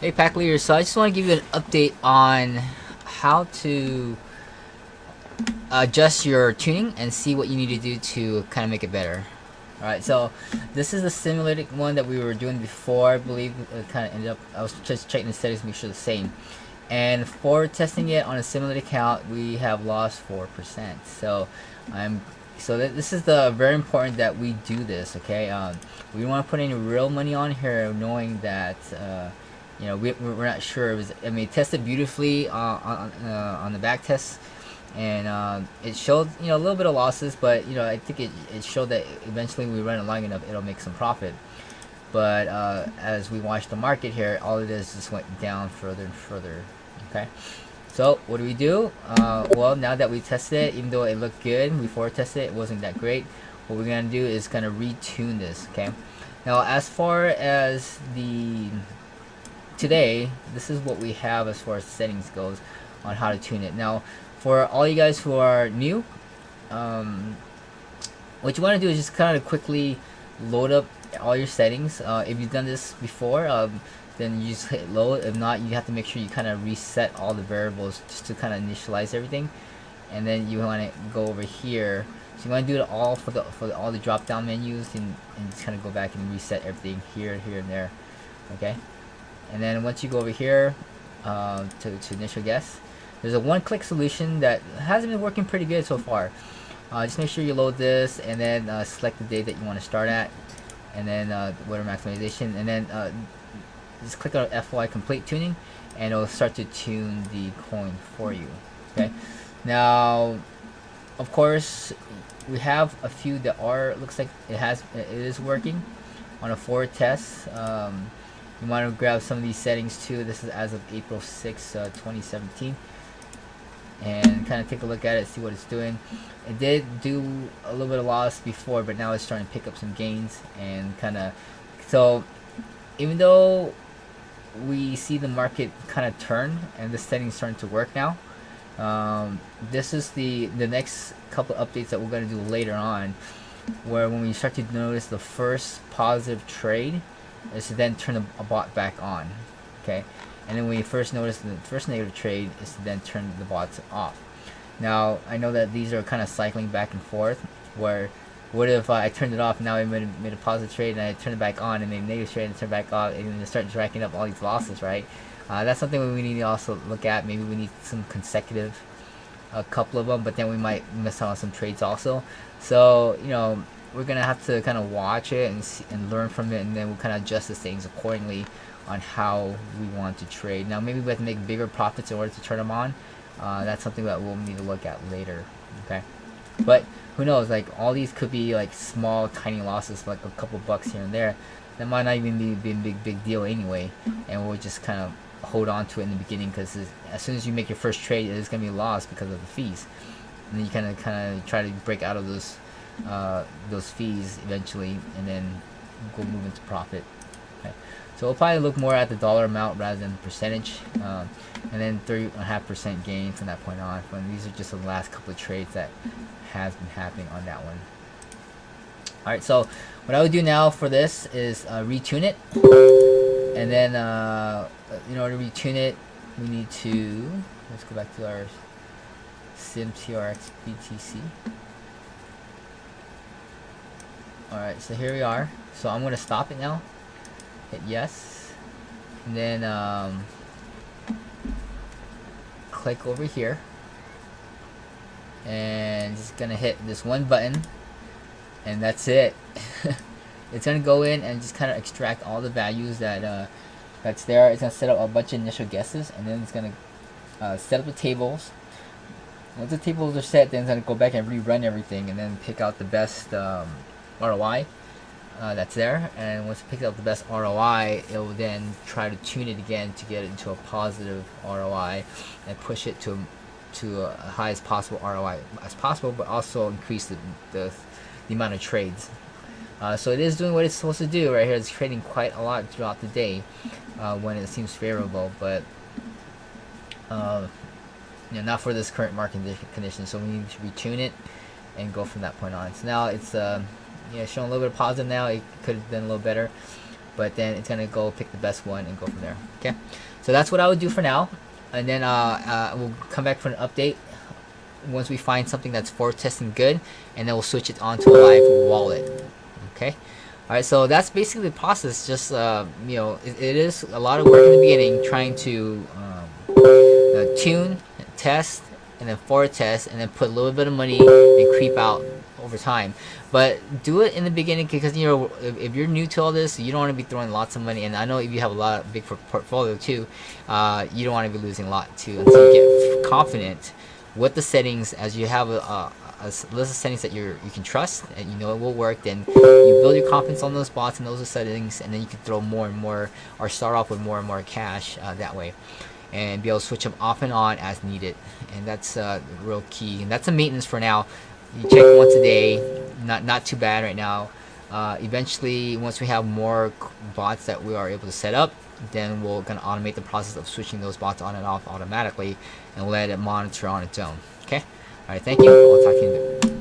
Hey pack leader, so I just want to give you an update on how to adjust your tuning and see what you need to do to kind of make it better. Alright, so this is the simulated one that we were doing before. I believe it kind of ended up, I was just checking the settings to make sure the same. And for testing it on a simulated account, we have lost 4%. So this is the very important that we do this, okay? We don't want to put any real money on here, knowing that we're not sure. It tested beautifully on the back test, and it showed a little bit of losses, but I think it showed that eventually we run it long enough, it'll make some profit. But as we watch the market here, all it is just went down further and further. Okay, so what do? Well, now that we tested it, even though it looked good before tested it wasn't that great. What we're gonna do is kind of retune this. Okay, now as far as today, this is what we have as far as settings goes on how to tune it. Now, for all you guys who are new, what you want to do is just kind of quickly load up all your settings. If you've done this before, then you just hit load. If not, you have to make sure you kind of reset all the variables just to kind of initialize everything. And then you want to go over here. So you want to do it all for all the drop down menus, and just kind of go back and reset everything here, and there. Okay. And then once you go over here to initial guess, there's a one-click solution that hasn't been working pretty good so far. Just make sure you load this, and then select the date that you want to start at, and then water maximization, and then just click on FY complete tuning, and it'll start to tune the coin for you. Okay. Now, of course, we have a few that looks like it is working on a forward test. You want to grab some of these settings too. This is as of April 6, 2017. And kind of take a look at it, see what it's doing. It did do a little bit of loss before, but now it's starting to pick up some gains. And so even though we see the market kind of turn and the setting's starting to work now, this is the next couple updates that we're going to do later on, where when we start to notice the first positive trade is to then turn a bot back on. Okay, and then when you first notice the first negative trade is to then turn the bots off. Now I know that these are kind of cycling back and forth, where what if I turned it off, now I made a positive trade, and I turned it back on, and then negative trade and turn back off, and then start racking up all these losses, right? That's something we need to also look at. Maybe we need some consecutive, a couple of them, but then we might miss out on some trades also. So we're gonna have to kind of watch it and learn from it, and then we'll kind of adjust the things accordingly on how we want to trade. Now maybe we have to make bigger profits in order to turn them on. That's something that we'll need to look at later. Okay, but who knows? Like, all these could be like small, tiny losses, like a couple bucks here and there. That might not even be a big deal anyway, and we'll just kind of hold on to it in the beginning, because as soon as you make your first trade, it's gonna be lost because of the fees, and then you kind of try to break out of those fees eventually, and then go move into profit. Okay, so we'll probably look more at the dollar amount rather than percentage, and then 3.5% gain from that point on. When these are just the last couple of trades that has been happening on that one. All right, so what I would do now for this is retune it, and then in order to retune it, we need to let's go back to our SimTRX BTC. Alright, so here we are. So I'm going to stop it now. Hit yes. And then click over here. And just going to hit this one button. And that's it. It's going to go in and just kind of extract all the values that's there. It's going to set up a bunch of initial guesses. And then it's going to set up the tables. Once the tables are set, then it's going to go back and rerun everything. And then pick out the best ROI that's there, and once it picks up the best ROI, it will then try to tune it again to get it into a positive ROI and push it to a highest possible ROI as possible, but also increase the amount of trades. So it is doing what it's supposed to do right here. It's trading quite a lot throughout the day when it seems favorable, but not for this current market condition. So we need to retune it and go from that point on. So now it's showing a little bit of positive now. It could have been a little better. but then it's gonna go pick the best one and go from there. Okay, so that's what I would do for now, and then we'll come back for an update once we find something that's forward testing good, and then we'll switch it onto a live wallet. Okay. All right, so that's basically the process. Just it is a lot of work in the beginning, trying to tune, test, and then forward test, and then put a little bit of money and creep out over time. But do it in the beginning, because if you're new to all this, you don't want to be throwing lots of money. And I know if you have a lot of big portfolio too, you don't want to be losing a lot too until you get confident with the settings. As you have a list of settings that you can trust and you know it will work, then you build your confidence on those bots and those settings, and then you can throw more and more, or start off with more and more cash that way, and be able to switch them off and on as needed. And that's real key, and that's a maintenance for now. You check once a day, not too bad right now. Eventually, once we have more bots that we are able to set up, then we're going to automate the process of switching those bots on and off automatically and let it monitor on its own. Okay. All right, thank you. I'll talk to you in a bit.